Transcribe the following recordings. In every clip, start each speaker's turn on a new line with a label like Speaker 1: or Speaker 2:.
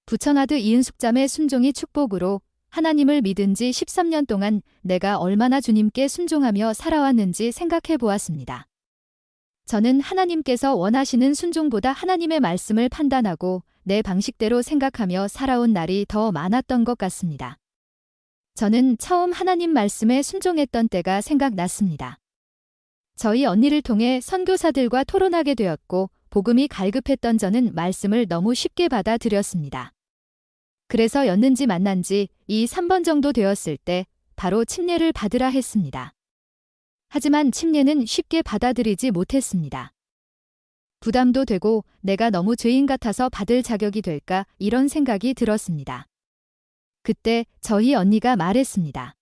Speaker 1: 부천하드 이은숙자매 순종이 축복으로 하나님을 믿은 지 13년 동안 내가 얼마나 주님께 순종하며 살아왔는지 생각해 보았습니다. 저는 하나님께서 원하시는 순종보다 하나님의 말씀을 판단하고 내 방식대로 생각하며 살아온 날이 더 많았던 것 같습니다. 저는 처음 하나님 말씀에 순종했던 때가 생각났습니다. 저희 언니를 통해 선교사들과 토론하게 되었고 복음이 갈급했던 저는 말씀을 너무 쉽게 받아들였습니다. 그래서였는지 만난 지 3번 정도 되었을 때 바로 침례를 받으라 했습니다. 하지만 침례는 쉽게 받아들이지 못했습니다. 부담도 되고 내가 너무 죄인 같아서 받을 자격이 될까 이런 생각이 들었습니다. 그때 저희 언니가 말했습니다.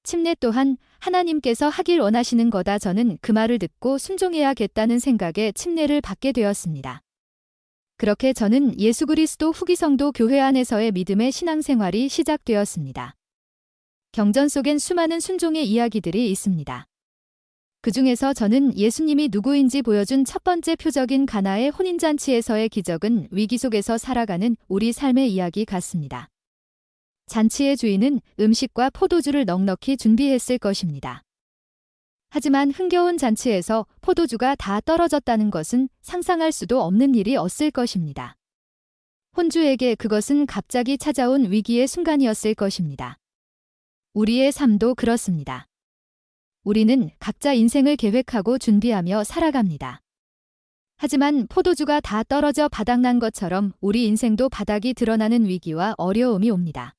Speaker 1: 침례 또한 하나님께서 하길 원하시는 거다. 저는 그 말을 듣고 순종해야겠다는 생각에 침례를 받게 되었습니다. 그렇게 저는 예수 그리스도 후기성도 교회 안에서의 믿음의 신앙생활이 시작되었습니다. 경전 속엔 수많은 순종의 이야기들이 있습니다. 그 중에서 저는 예수님이 누구인지 보여준 첫 번째 표적인 가나의 혼인잔치에서의 기적은 위기 속에서 살아가는 우리 삶의 이야기 같습니다. 잔치의 주인은 음식과 포도주를 넉넉히 준비했을 것입니다. 하지만 흥겨운 잔치에서 포도주가 다 떨어졌다는 것은 상상할 수도 없는 일이었을 것입니다. 혼주에게 그것은 갑자기 찾아온 위기의 순간이었을 것입니다. 우리의 삶도 그렇습니다. 우리는 각자 인생을 계획하고 준비하며 살아갑니다. 하지만 포도주가 다 떨어져 바닥난 것처럼 우리 인생도 바닥이 드러나는 위기와 어려움이 옵니다.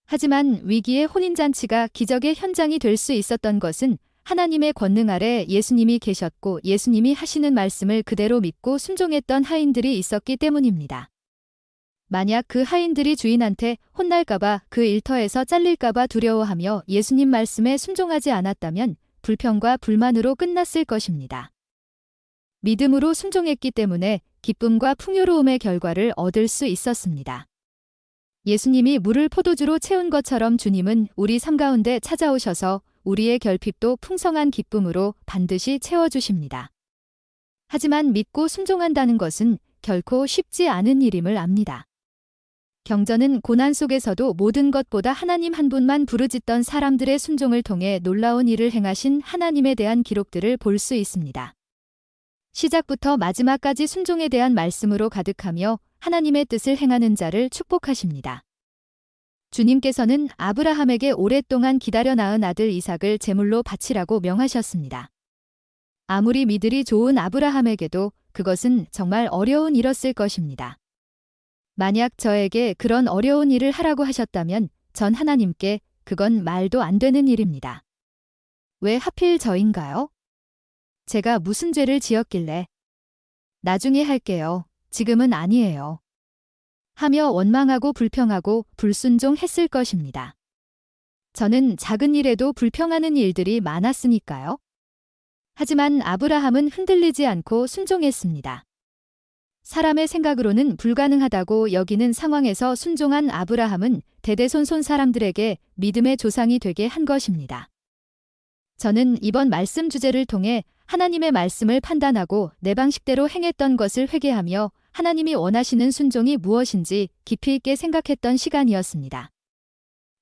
Speaker 1: 하지만 위기의 혼인잔치가 기적의 현장이 될 수 있었던 것은 하나님의 권능 아래 예수님이 계셨고 예수님이 하시는 말씀을 그대로 믿고 순종했던 하인들이 있었기 때문입니다. 만약 그 하인들이 주인한테 혼날까봐 그 일터에서 잘릴까봐 두려워하며 예수님 말씀에 순종하지 않았다면 불평과 불만으로 끝났을 것입니다. 믿음으로 순종했기 때문에 기쁨과 풍요로움의 결과를 얻을 수 있었습니다. 예수님이 물을 포도주로 채운 것처럼 주님은 우리 삶 가운데 찾아오셔서 우리의 결핍도 풍성한 기쁨으로 반드시 채워주십니다. 하지만 믿고 순종한다는 것은 결코 쉽지 않은 일임을 압니다. 경전은 고난 속에서도 모든 것보다 하나님 한 분만 부르짖던 사람들의 순종을 통해 놀라운 일을 행하신 하나님에 대한 기록들을 볼 수 있습니다. 시작부터 마지막까지 순종에 대한 말씀으로 가득하며 하나님의 뜻을 행하는 자를 축복하십니다. 주님께서는 아브라함에게 오랫동안 기다려 낳은 아들 이삭을 제물로 바치라고 명하셨습니다. 아무리 믿음이 좋은 아브라함에게도 그것은 정말 어려운 일이었을 것입니다. 만약 저에게 그런 어려운 일을 하라고 하셨다면 전 하나님께 그건 말도 안 되는 일입니다. 왜 하필 저인가요? 제가 무슨 죄를 지었길래? 나중에 할게요. 지금은 아니에요. 하며 원망하고 불평하고 불순종했을 것입니다. 저는 작은 일에도 불평하는 일들이 많았으니까요. 하지만 아브라함은 흔들리지 않고 순종했습니다. 사람의 생각으로는 불가능하다고 여기는 상황에서 순종한 아브라함은 대대손손 사람들에게 믿음의 조상이 되게 한 것입니다. 저는 이번 말씀 주제를 통해 하나님의 말씀을 판단하고 내 방식대로 행했던 것을 회개하며 하나님이 원하시는 순종이 무엇인지 깊이 있게 생각했던 시간이었습니다.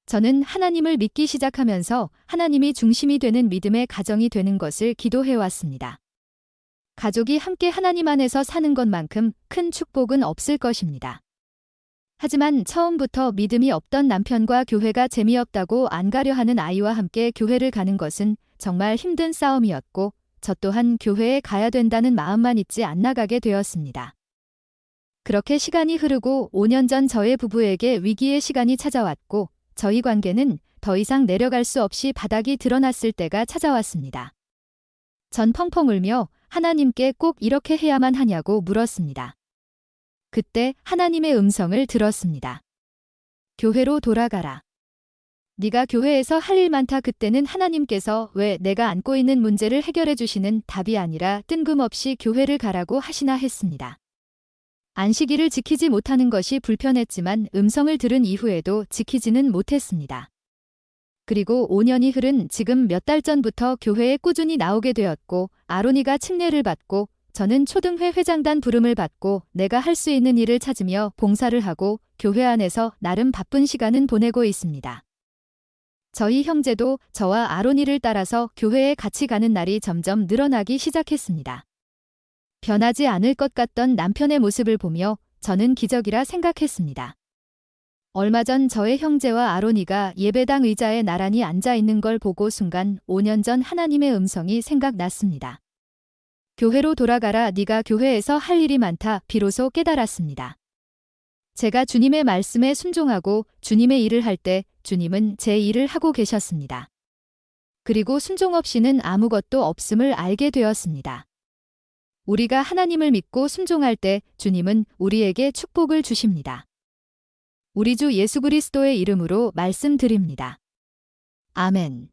Speaker 1: 저는 하나님을 믿기 시작하면서 하나님이 중심이 되는 믿음의 가정이 되는 것을 기도해왔습니다. 가족이 함께 하나님 안에서 사는 것만큼 큰 축복은 없을 것입니다. 하지만 처음부터 믿음이 없던 남편과 교회가 재미없다고 안 가려 하는 아이와 함께 교회를 가는 것은 정말 힘든 싸움이었고 저 또한 교회에 가야 된다는 마음만 있지 않나 가게 되었습니다. 그렇게 시간이 흐르고 5년 전 저의 부부에게 위기의 시간이 찾아왔고 저희 관계는 더 이상 내려갈 수 없이 바닥이 드러났을 때가 찾아왔습니다. 전 펑펑 울며 하나님께 꼭 이렇게 해야만 하냐고 물었습니다. 그때 하나님의 음성을 들었습니다. 교회로 돌아가라. 네가 교회에서 할 일 많다. 그때는 하나님께서 왜 내가 안고 있는 문제를 해결해 주시는 답이 아니라 뜬금없이 교회를 가라고 하시나 했습니다. 안식일을 지키지 못하는 것이 불편했지만 음성을 들은 이후에도 지키지는 못했습니다. 그리고 5년이 흐른 지금 몇 달 전부터 교회에 꾸준히 나오게 되었고 아로니가 침례를 받고 저는 초등회 회장단 부름을 받고 내가 할 수 있는 일을 찾으며 봉사를 하고 교회 안에서 나름 바쁜 시간은 보내고 있습니다. 저희 형제도 저와 아론이를 따라서 교회에 같이 가는 날이 점점 늘어나기 시작했습니다. 변하지 않을 것 같던 남편의 모습을 보며 저는 기적이라 생각했습니다. 얼마 전 저의 형제와 아론이가 예배당 의자에 나란히 앉아 있는 걸 보고 순간 5년 전 하나님의 음성이 생각났습니다. 교회로 돌아가라. 네가 교회에서 할 일이 많다. 비로소 깨달았습니다. 제가 주님의 말씀에 순종하고 주님의 일을 할 때 주님은 제 일을 하고 계셨습니다. 그리고 순종 없이는 아무것도 없음을 알게 되었습니다. 우리가 하나님을 믿고 순종할 때 주님은 우리에게 축복을 주십니다. 우리 주 예수 그리스도의 이름으로 말씀드립니다. 아멘.